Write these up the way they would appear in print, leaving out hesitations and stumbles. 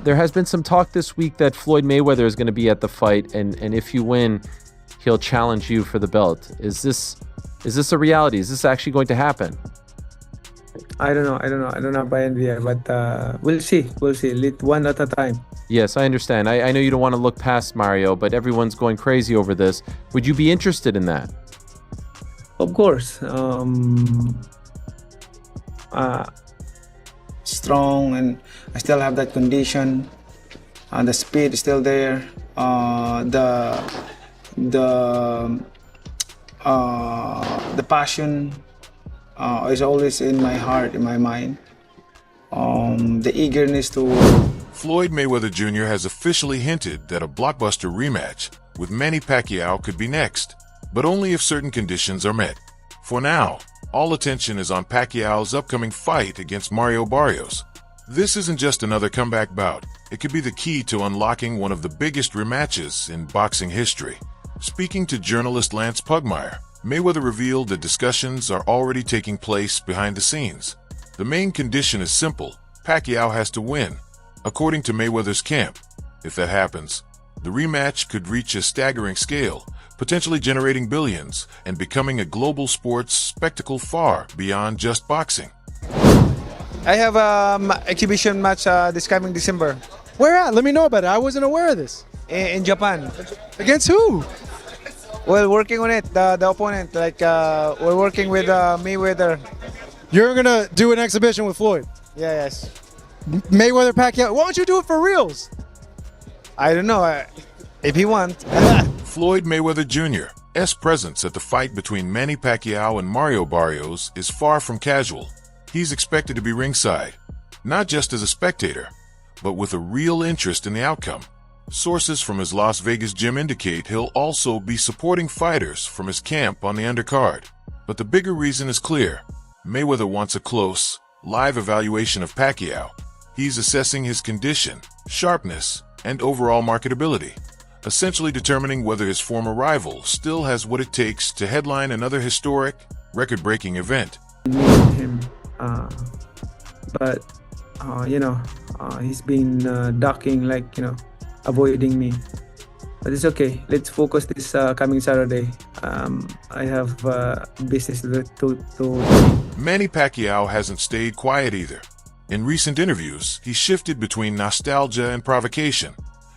There has been some talk this week that Floyd Mayweather is going to be at the fight, and if you win, he'll challenge you for the belt. Is this a reality? Is this actually going to happen? I don't know. I don't have an idea, but we'll see. We'll see. One at a time. Yes, I understand. I know you don't want to look past Mario, but everyone's going crazy over this. Would you be interested in that? Of course. Strong, and I still have that condition. The speed is still there. The passion is always in my heart, in my mind. The eagerness to. Floyd Mayweather Jr. has officially hinted that a blockbuster rematch with Manny Pacquiao could be next, but only if certain conditions are met. For now, all attention is on Pacquiao's upcoming fight against Mario Barrios. This isn't just another comeback bout. It could be the key to unlocking one of the biggest rematches in boxing history. Speaking to journalist Lance Pugmire, Mayweather revealed that discussions are already taking place behind the scenes. The main condition is simple: Pacquiao has to win. According to Mayweather's camp, if that happens, the rematch could reach a staggering scale, potentially generating billions and becoming a global sports spectacle far beyond just boxing. I have exhibition match this coming December Where at? Let me know about it. I wasn't aware of this. in Japan. Against who? Well, working on it, the opponent, we're working with Mayweather. You're gonna do an exhibition with Floyd. Yeah, yes. Mayweather Pacquiao. Why don't you do it for reals? I don't know if he wants. Floyd Mayweather Jr.'s presence at the fight between Manny Pacquiao and Mario Barrios is far from casual. He's expected to be ringside, not just as a spectator, but with a real interest in the outcome. Sources from his Las Vegas gym indicate he'll also be supporting fighters from his camp on the undercard. But the bigger reason is clear. Mayweather wants a close, live evaluation of Pacquiao. He's assessing his condition, sharpness, and overall marketability, essentially determining whether his former rival still has what it takes to headline another historic, record-breaking event. Meet him, but he's been ducking, avoiding me. But it's okay. Let's focus this coming Saturday. I have business to. Manny Pacquiao hasn't stayed quiet either. In recent interviews, he shifted between nostalgia and provocation,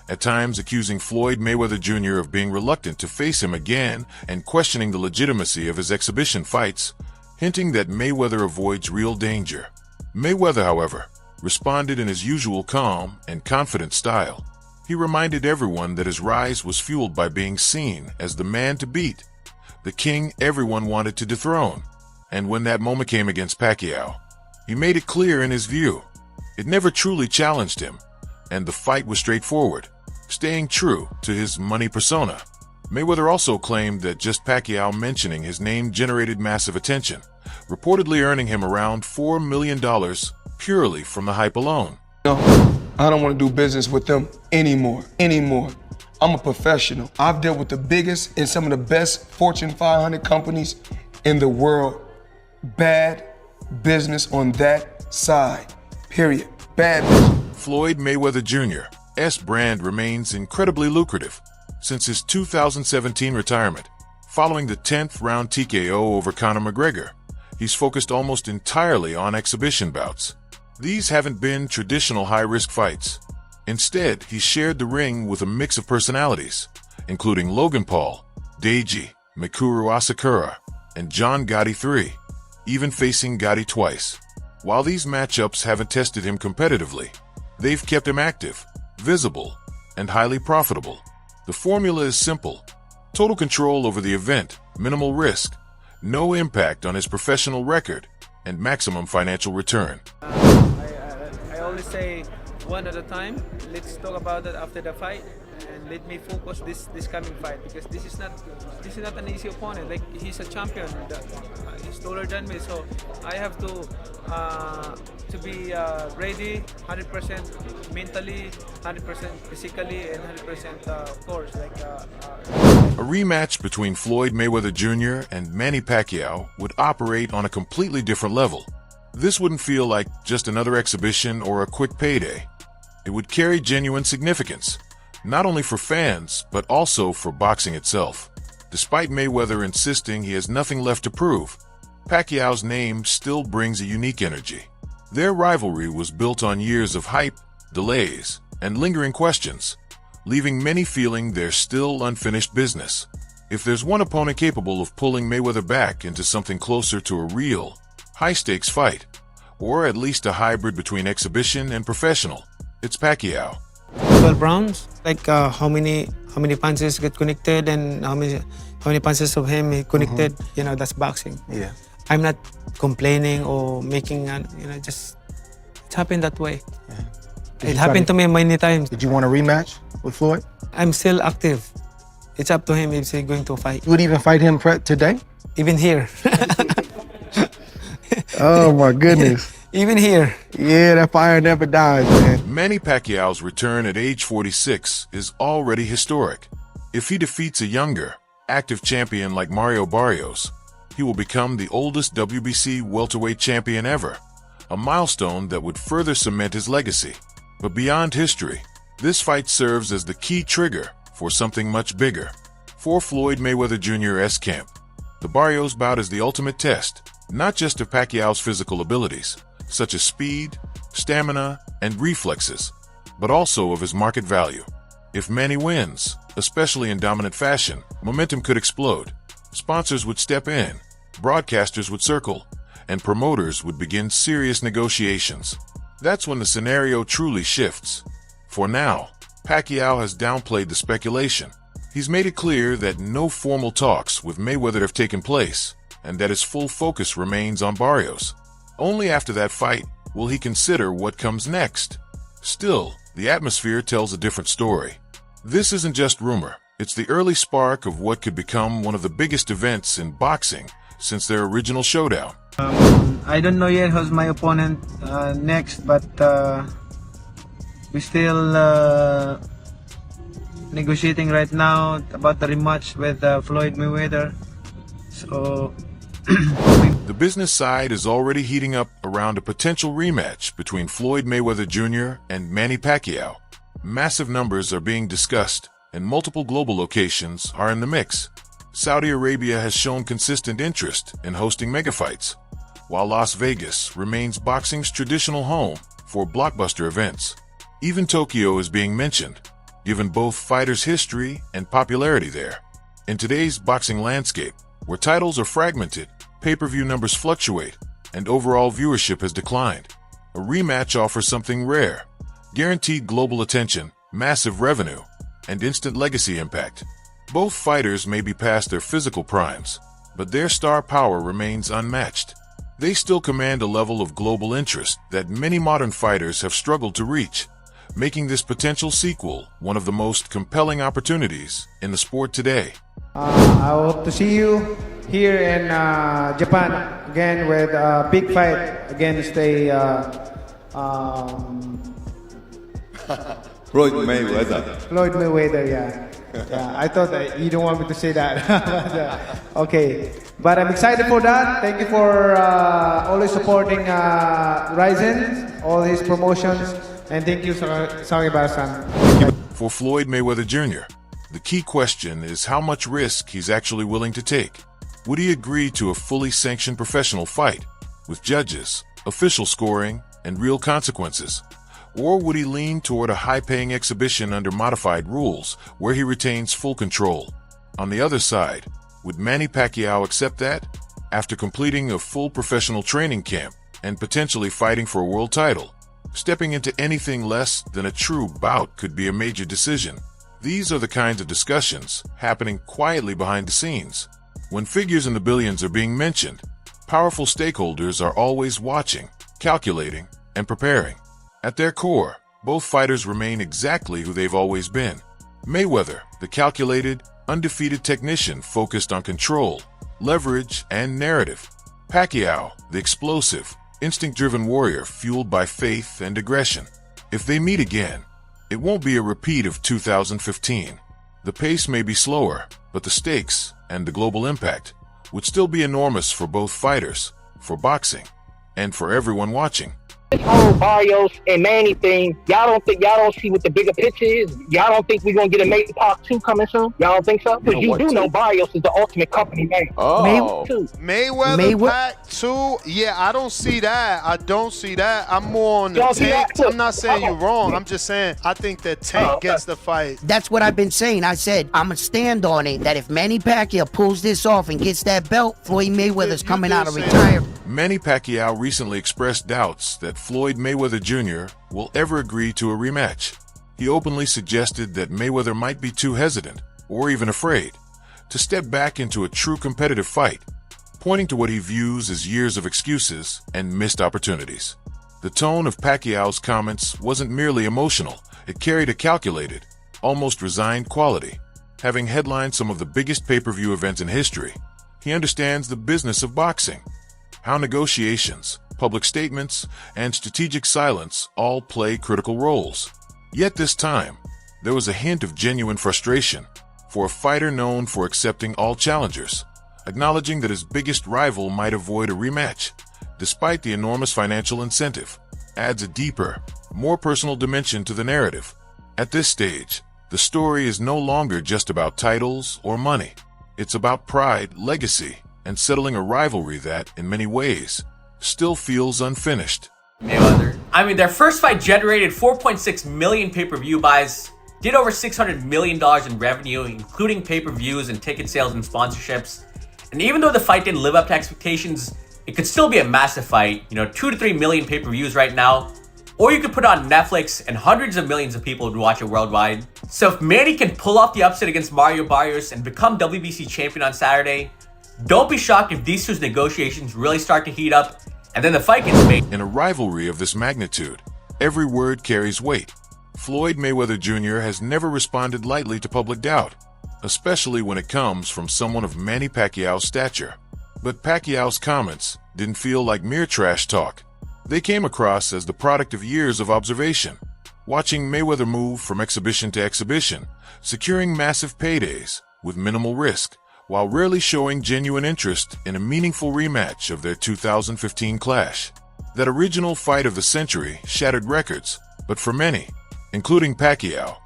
at times accusing Floyd Mayweather Jr. of being reluctant to face him again and questioning the legitimacy of his exhibition fights, hinting that Mayweather avoids real danger. Mayweather, however, responded in his usual calm and confident style. He reminded everyone that his rise was fueled by being seen as the man to beat, the king everyone wanted to dethrone. And when that moment came against Pacquiao, he made it clear in his view. It never truly challenged him, and the fight was straightforward, staying true to his money persona. Mayweather also claimed that just Pacquiao mentioning his name generated massive attention, reportedly earning him around $4 million purely from the hype alone. No, I don't want to do business with them anymore. I'm a professional. I've dealt with the biggest and some of the best Fortune 500 companies in the world. Bad business on that side, period. Bad business. Floyd Mayweather Jr.'s brand remains incredibly lucrative since his 2017 retirement. Following the 10th round TKO over Conor McGregor, he's focused almost entirely on exhibition bouts. These haven't been traditional high-risk fights. Instead, he's shared the ring with a mix of personalities, including Logan Paul, Deji, Mikuru Asakura, and John Gotti III, even facing Gotti twice. While these matchups haven't tested him competitively, they've kept him active, visible, and highly profitable. The formula is simple: total control over the event, minimal risk, no impact on his professional record, and maximum financial return. I always say one at a time. Let's talk about that after the fight, and let me focus this coming fight, because this is not an easy opponent. He's a champion. He's taller than me, so I have to be ready 100% mentally, 100% physically, and 100% of course. A rematch between Floyd Mayweather Jr. and Manny Pacquiao would operate on a completely different level. This wouldn't feel like just another exhibition or a quick payday. It would carry genuine significance, not only for fans, but also for boxing itself. Despite Mayweather insisting he has nothing left to prove, Pacquiao's name still brings a unique energy. Their rivalry was built on years of hype, delays, and lingering questions, leaving many feeling there's still unfinished business. If there's one opponent capable of pulling Mayweather back into something closer to a real, high-stakes fight, or at least a hybrid between exhibition and professional, it's Pacquiao. 12 rounds. Like how many punches get connected and how many punches of him he connected. You know, that's boxing. Yeah. I'm not complaining or making just it happened that way. It happened to me many times. Did you want a rematch with Floyd? I'm still active. It's up to him if he's going to fight. You would even fight him today? Even here. Oh my goodness. Even here. Yeah, that fire never dies, man. Manny Pacquiao's return at age 46 is already historic. If he defeats a younger, active champion like Mario Barrios, he will become the oldest WBC welterweight champion ever, a milestone that would further cement his legacy. But beyond history, this fight serves as the key trigger for something much bigger. For Floyd Mayweather Jr.'s camp, the Barrios bout is the ultimate test, not just of Pacquiao's physical abilities, such as speed, stamina, and reflexes, but also of his market value. If Manny wins, especially in dominant fashion, momentum could explode. Sponsors would step in, broadcasters would circle, and promoters would begin serious negotiations. That's when the scenario truly shifts. For now, Pacquiao has downplayed the speculation. He's made it clear that no formal talks with Mayweather have taken place, and that his full focus remains on Barrios. Only after that fight will he consider what comes next. Still, the atmosphere tells a different story. This isn't just rumor. It's the early spark of what could become one of the biggest events in boxing since their original showdown. I don't know yet who's my opponent next, but we're still negotiating right now about the rematch with Floyd Mayweather. So the business side is already heating up around a potential rematch between Floyd Mayweather Jr. and Manny Pacquiao. Massive numbers are being discussed, and multiple global locations are in the mix. Saudi Arabia has shown consistent interest in hosting megafights, while Las Vegas remains boxing's traditional home for blockbuster events. Even Tokyo is being mentioned, given both fighters' history and popularity there. In today's boxing landscape, where titles are fragmented, pay-per-view numbers fluctuate, and overall viewership has declined, a rematch offers something rare: guaranteed global attention, massive revenue, and instant legacy impact. Both fighters may be past their physical primes, but their star power remains unmatched. They still command a level of global interest that many modern fighters have struggled to reach, making this potential sequel one of the most compelling opportunities in the sport today. I hope to see you here in Japan again with a big fight against a Floyd Mayweather. Floyd Mayweather, yeah. Yeah, I thought that you don't want me to say that. But, okay, but I'm excited for that. Thank you for always supporting Ryzen, all his promotions, and thank you, Sami Barasan. For Floyd Mayweather Jr., the key question is how much risk he's actually willing to take. Would he agree to a fully sanctioned professional fight, with judges, official scoring, and real consequences? Or would he lean toward a high-paying exhibition under modified rules, where he retains full control? On the other side, would Manny Pacquiao accept that? After completing a full professional training camp and potentially fighting for a world title, stepping into anything less than a true bout could be a major decision. These are the kinds of discussions happening quietly behind the scenes. When figures in the billions are being mentioned, powerful stakeholders are always watching, calculating, and preparing. At their core, both fighters remain exactly who they've always been. Mayweather, the calculated, undefeated technician focused on control, leverage, and narrative. Pacquiao, the explosive, instinct-driven warrior fueled by faith and aggression. If they meet again, it won't be a repeat of 2015. The pace may be slower, but the stakes and the global impact would still be enormous for both fighters, for boxing, and for everyone watching. this whole Barrios and Manny thing, y'all don't see what the bigger picture is? Y'all don't think we're gonna get a Mayweather Part 2 coming soon? Y'all don't think so? Because you do know Barrios is the ultimate company man. Oh. Mayweather Pac 2? Yeah, I don't see that. I don't see that. I'm more on the Tank. I'm not saying you're wrong. I'm just saying I think that Tank gets the fight. That's what I've been saying. I said I'm gonna stand on it that if Manny Pacquiao pulls this off and gets that belt, Floyd Mayweather's coming out of retirement. Manny Pacquiao recently expressed doubts that Floyd Mayweather Jr. will ever agree to a rematch. He openly suggested that Mayweather might be too hesitant, or even afraid, to step back into a true competitive fight, pointing to what he views as years of excuses and missed opportunities. The tone of Pacquiao's comments wasn't merely emotional, it carried a calculated, almost resigned quality. Having headlined some of the biggest pay-per-view events in history, he understands the business of boxing, how negotiations, public statements, and strategic silence all play critical roles. Yet this time, there was a hint of genuine frustration for a fighter known for accepting all challengers, acknowledging that his biggest rival might avoid a rematch, despite the enormous financial incentive, adds a deeper, more personal dimension to the narrative. At this stage, the story is no longer just about titles or money. It's about pride, legacy, and settling a rivalry that, in many ways, still feels unfinished. Mayweather. I mean, their first fight generated 4.6 million pay-per-view buys, did over $600 million in revenue, including pay-per-views and ticket sales and sponsorships. And even though the fight didn't live up to expectations, it could still be a massive fight. 2 to 3 million pay-per-views right now. Or you could put it on Netflix and hundreds of millions of people would watch it worldwide. So if Manny can pull off the upset against Mario Barrios and become WBC champion on Saturday, don't be shocked if these two's negotiations really start to heat up and then the fight gets made. In a rivalry of this magnitude, every word carries weight. Floyd Mayweather Jr. has never responded lightly to public doubt, especially when it comes from someone of Manny Pacquiao's stature. But Pacquiao's comments didn't feel like mere trash talk. They came across as the product of years of observation, watching Mayweather move from exhibition to exhibition, securing massive paydays with minimal risk, while rarely showing genuine interest in a meaningful rematch of their 2015 clash. That original fight of the century shattered records, but for many, including Pacquiao,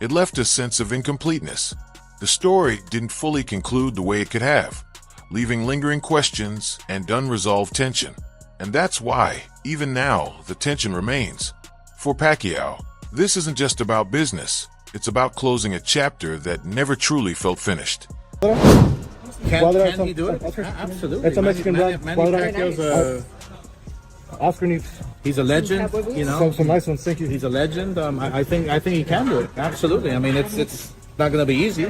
it left a sense of incompleteness. The story didn't fully conclude the way it could have, leaving lingering questions and unresolved tension. And that's why, even now, the tension remains. For Pacquiao, this isn't just about business, it's about closing a chapter that never truly felt finished. Can he do it? Absolutely. It's a Mexican brand. Manny Pacquiao's Oscar needs. He's a legend, Some nice ones, thank you. He's a legend. I think he can do it. Absolutely. I mean, it's not going to be easy.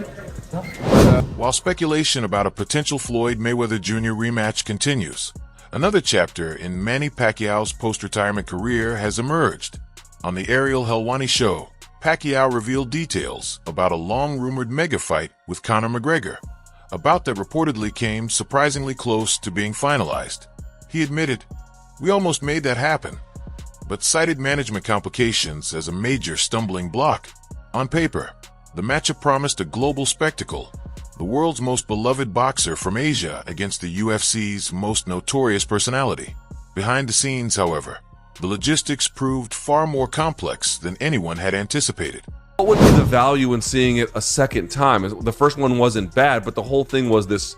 While speculation about a potential Floyd Mayweather Jr. rematch continues, another chapter in Manny Pacquiao's post-retirement career has emerged. On the Ariel Helwani show, Pacquiao revealed details about a long-rumored mega fight with Conor McGregor, a bout that reportedly came surprisingly close to being finalized. He admitted, "We almost made that happen," but cited management complications as a major stumbling block. On paper, the matchup promised a global spectacle, the world's most beloved boxer from Asia against the UFC's most notorious personality. Behind the scenes, however, the logistics proved far more complex than anyone had anticipated. What would be the value in seeing it a second time? The first one wasn't bad, but the whole thing was this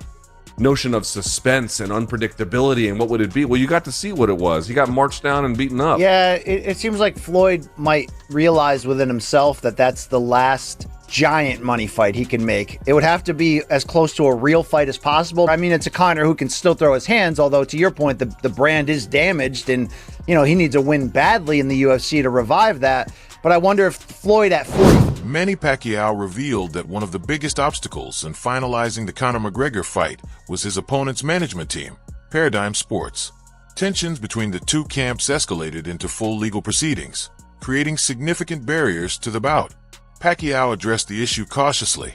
notion of suspense and unpredictability, and what would it be? Well, you got to see what it was. He got marched down and beaten up. Yeah, it seems like Floyd might realize within himself that that's the last giant money fight he can make. It would have to be as close to a real fight as possible. I mean, it's a Conor who can still throw his hands, although to your point, the brand is damaged and, he needs a win badly in the UFC to revive that. But I wonder if Floyd at 40... Manny Pacquiao revealed that one of the biggest obstacles in finalizing the Conor McGregor fight was his opponent's management team, Paradigm Sports. Tensions between the two camps escalated into full legal proceedings, creating significant barriers to the bout. Pacquiao addressed the issue cautiously.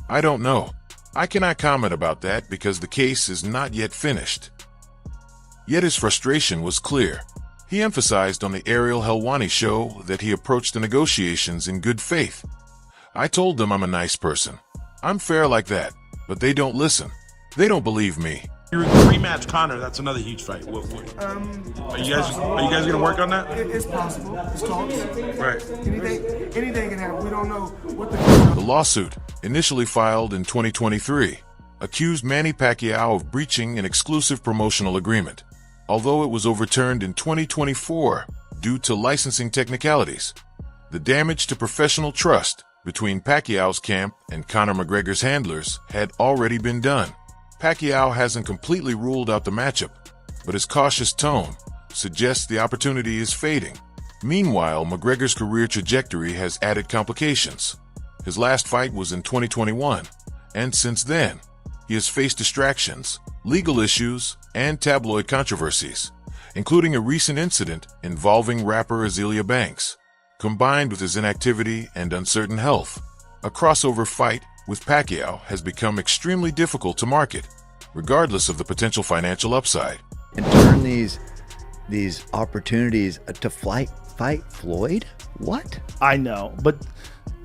"I don't know. I cannot comment about that because the case is not yet finished." Yet his frustration was clear. He emphasized on the Ariel Helwani show that he approached the negotiations in good faith. "I told them I'm a nice person. I'm fair like that, but they don't listen. They don't believe me. Your rematch Conor, that's another huge fight. Are you guys gonna work on that? It's possible. It's talks. Right. Anything can happen. We don't know what The lawsuit, initially filed in 2023, accused Manny Pacquiao of breaching an exclusive promotional agreement, although it was overturned in 2024 due to licensing technicalities. The damage to professional trust between Pacquiao's camp and Conor McGregor's handlers had already been done. Pacquiao hasn't completely ruled out the matchup, but his cautious tone suggests the opportunity is fading. Meanwhile, McGregor's career trajectory has added complications. His last fight was in 2021, and since then, he has faced distractions, legal issues, and tabloid controversies, including a recent incident involving rapper Azealia Banks. Combined with his inactivity and uncertain health, a crossover fight with Pacquiao has become extremely difficult to market, regardless of the potential financial upside. And turn these opportunities to fight Floyd? What? I know, but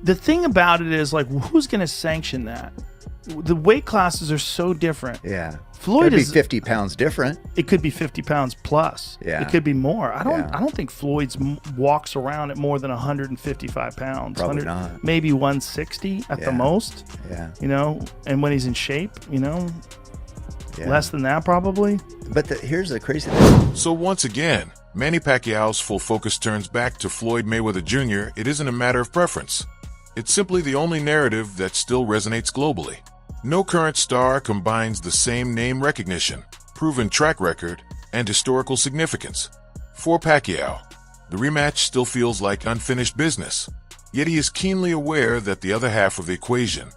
the thing about it is, like, who's going to sanction that? The weight classes are so different. Yeah. Floyd Could is be 50 pounds different. It could be 50 pounds plus. Yeah. It could be more. I don't think Floyd's walks around at more than 155 pounds. Probably not. Maybe 160 at the most. Yeah. You know, and when he's in shape, you know, less than that probably. But here's the crazy thing. So once again, Manny Pacquiao's full focus turns back to Floyd Mayweather Jr. It isn't a matter of preference. It's simply the only narrative that still resonates globally. No current star combines the same name recognition, proven track record, and historical significance. For Pacquiao, the rematch still feels like unfinished business, yet he is keenly aware that the other half of the equation,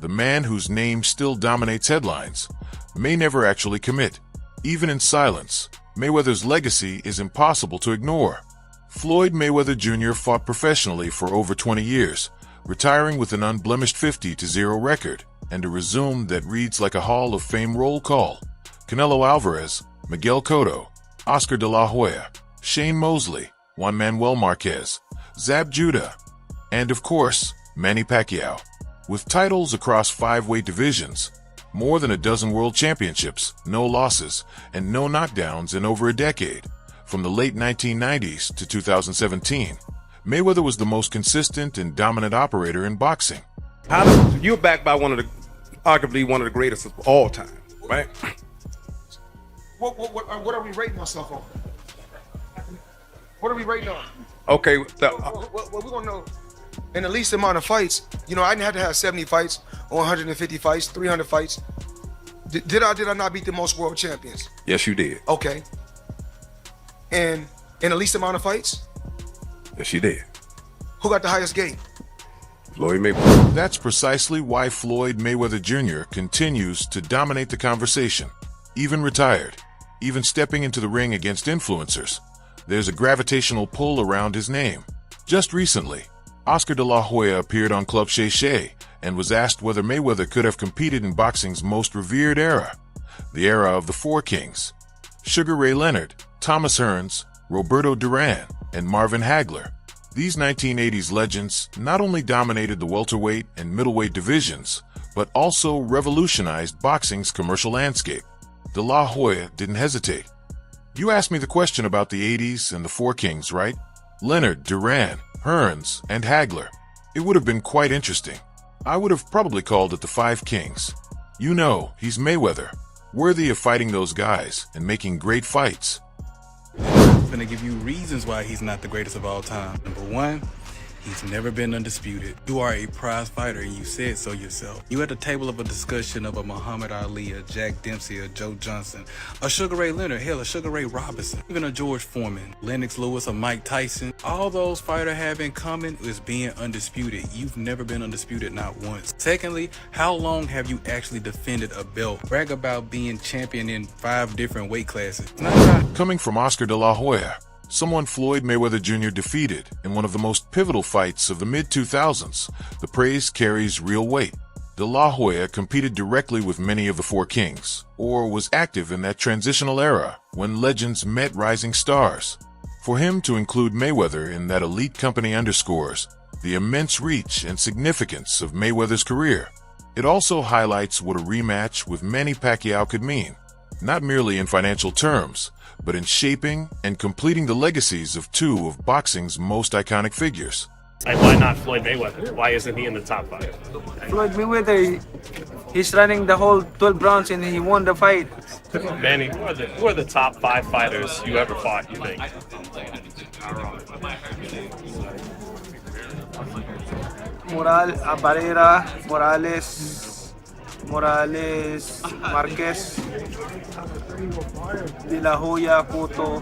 the man whose name still dominates headlines, may never actually commit. Even in silence, Mayweather's legacy is impossible to ignore. Floyd Mayweather Jr. fought professionally for over 20 years, retiring with an unblemished 50-0 record and a resume that reads like a Hall of Fame roll call. Canelo Alvarez, Miguel Cotto, Oscar de la Hoya, Shane Mosley, Juan Manuel Marquez, Zab Judah, and of course, Manny Pacquiao. With titles across 5 weight divisions, more than a dozen world championships, no losses, and no knockdowns in over a decade, from the late 1990s to 2017, Mayweather was the most consistent and dominant operator in boxing. You're backed by arguably one of the greatest of all time, right? What are we rating ourselves on? What are we rating on? Okay. Well, we're gonna know in the least amount of fights. You know, I didn't have to have 70 fights, or 150 fights, 300 fights. Did I not beat the most world champions? Yes, you did. Okay. And in the least amount of fights? Yes, you did. Who got the highest gate? Floyd Mayweather. That's precisely why Floyd Mayweather Jr. continues to dominate the conversation. Even retired, even stepping into the ring against influencers, there's a gravitational pull around his name. Just recently, Oscar de la Hoya appeared on Club Shay Shay and was asked whether Mayweather could have competed in boxing's most revered era, the era of the Four Kings: Sugar Ray Leonard, Thomas Hearns, Roberto Duran, and Marvin Hagler. These 1980s legends not only dominated the welterweight and middleweight divisions, but also revolutionized boxing's commercial landscape. De La Hoya didn't hesitate. You asked me the question about the 80s and the Four Kings, right? Leonard, Duran, Hearns, and Hagler. It would have been quite interesting. I would have probably called it the Five Kings. You know, he's Mayweather, worthy of fighting those guys and making great fights. I'm gonna give you reasons why he's not the greatest of all time. Number one, he's never been undisputed. You are a prize fighter, and you said so yourself. You at the table of a discussion of a Muhammad Ali, a Jack Dempsey, a Joe Johnson, a Sugar Ray Leonard, hell, a Sugar Ray Robinson, even a George Foreman, Lennox Lewis, a Mike Tyson. All those fighters have in common is being undisputed. You've never been undisputed, not once. Secondly, how long have you actually defended a belt? Brag about being champion in 5 different weight classes. Coming from Oscar de la Hoya, someone Floyd Mayweather Jr. defeated in one of the most pivotal fights of the mid-2000s, the praise carries real weight. De La Hoya competed directly with many of the Four Kings, or was active in that transitional era when legends met rising stars. For him to include Mayweather in that elite company underscores the immense reach and significance of Mayweather's career. It also highlights what a rematch with Manny Pacquiao could mean. not merely in financial terms, but in shaping and completing the legacies of two of boxing's most iconic figures. Like, why not Floyd Mayweather? Why isn't he in the top 5? Floyd Mayweather, he's running the whole 12 rounds and he won the fight. Manny, who are the top 5 fighters you ever fought, you think? Barrera, Morales, Marquez, De La Hoya, Cotto,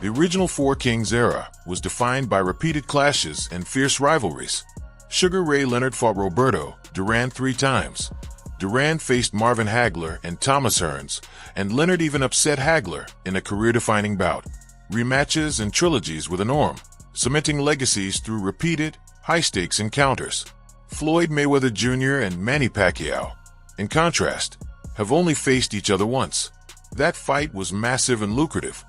The original Four Kings era was defined by repeated clashes and fierce rivalries. Sugar Ray Leonard fought Roberto Duran 3 times. Duran faced Marvin Hagler and Thomas Hearns, and Leonard even upset Hagler in a career-defining bout. Rematches and trilogies were the norm, cementing legacies through repeated, high-stakes encounters. Floyd Mayweather Jr. and Manny Pacquiao, in contrast, have only faced each other once. That fight was massive and lucrative,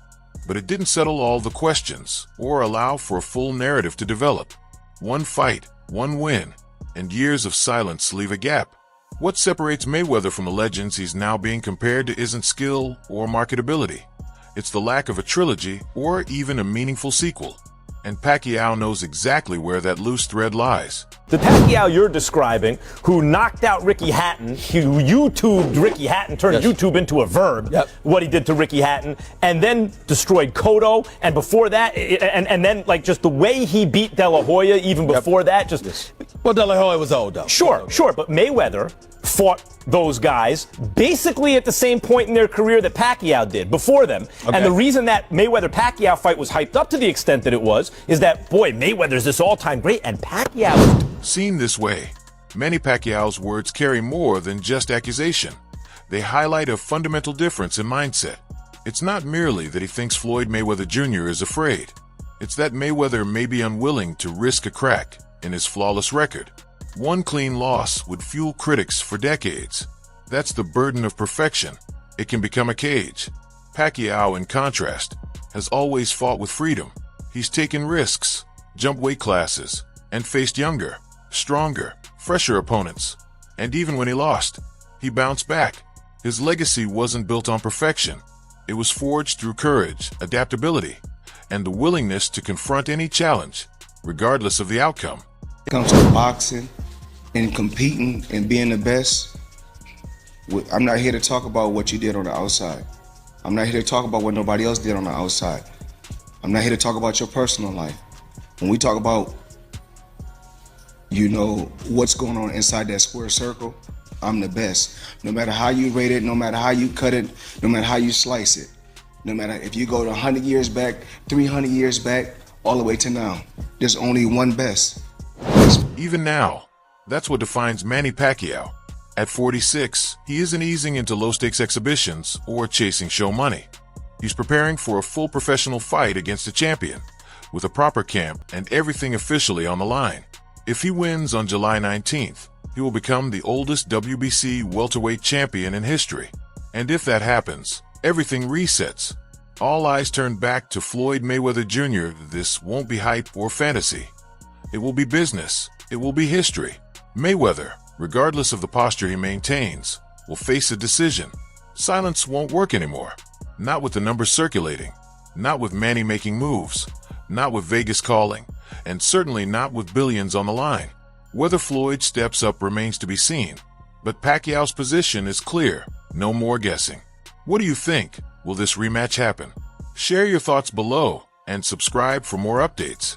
but it didn't settle all the questions or allow for a full narrative to develop. One fight, one win, and years of silence leave a gap. What separates Mayweather from the legends he's now being compared to isn't skill or marketability. It's the lack of a trilogy or even a meaningful sequel. And Pacquiao knows exactly where that loose thread lies. The Pacquiao you're describing, who knocked out Ricky Hatton, who YouTubed Ricky Hatton, turned YouTube into a verb, what he did to Ricky Hatton, and then destroyed Cotto, and before that, and then like just the way he beat De La Hoya even before that, just... Well, De La Hoya was old though. Sure, but Mayweather fought those guys basically at the same point in their career that Pacquiao did, before them. Okay. And the reason that Mayweather-Pacquiao fight was hyped up to the extent that it was, is that, boy, Mayweather's this all-time great, and Pacquiao... Seen this way, Manny Pacquiao's words carry more than just accusation. They highlight a fundamental difference in mindset. It's not merely that he thinks Floyd Mayweather Jr. is afraid. It's that Mayweather may be unwilling to risk a crack in his flawless record. One clean loss would fuel critics for decades. That's the burden of perfection. It can become a cage. Pacquiao, in contrast, has always fought with freedom. He's taken risks, jumped weight classes, and faced younger, stronger, fresher opponents. And even when he lost, he bounced back. His legacy wasn't built on perfection. It was forged through courage, adaptability, and the willingness to confront any challenge, regardless of the outcome. It comes to boxing and competing and being the best. I'm not here to talk about what you did on the outside. I'm not here to talk about what nobody else did on the outside. I'm not here to talk about your personal life. When we talk about, you know, what's going on inside that square circle, I'm the best. No matter how you rate it, no matter how you cut it, no matter how you slice it, no matter if you go to 100 years back, 300 years back, all the way to now, there's only one best. Even now, that's what defines Manny Pacquiao. At 46, he isn't easing into low-stakes exhibitions or chasing show money. He's preparing for a full professional fight against a champion, with a proper camp and everything officially on the line. If he wins on July 19th, he will become the oldest WBC welterweight champion in history. And if that happens, everything resets. All eyes turn back to Floyd Mayweather Jr. This won't be hype or fantasy. It will be business. It will be history. Mayweather, regardless of the posture he maintains, will face a decision. Silence won't work anymore. Not with the numbers circulating. Not with Manny making moves. Not with Vegas calling. And certainly not with billions on the line. Whether Floyd steps up remains to be seen. But Pacquiao's position is clear. No more guessing. What do you think? Will this rematch happen? Share your thoughts below and subscribe for more updates.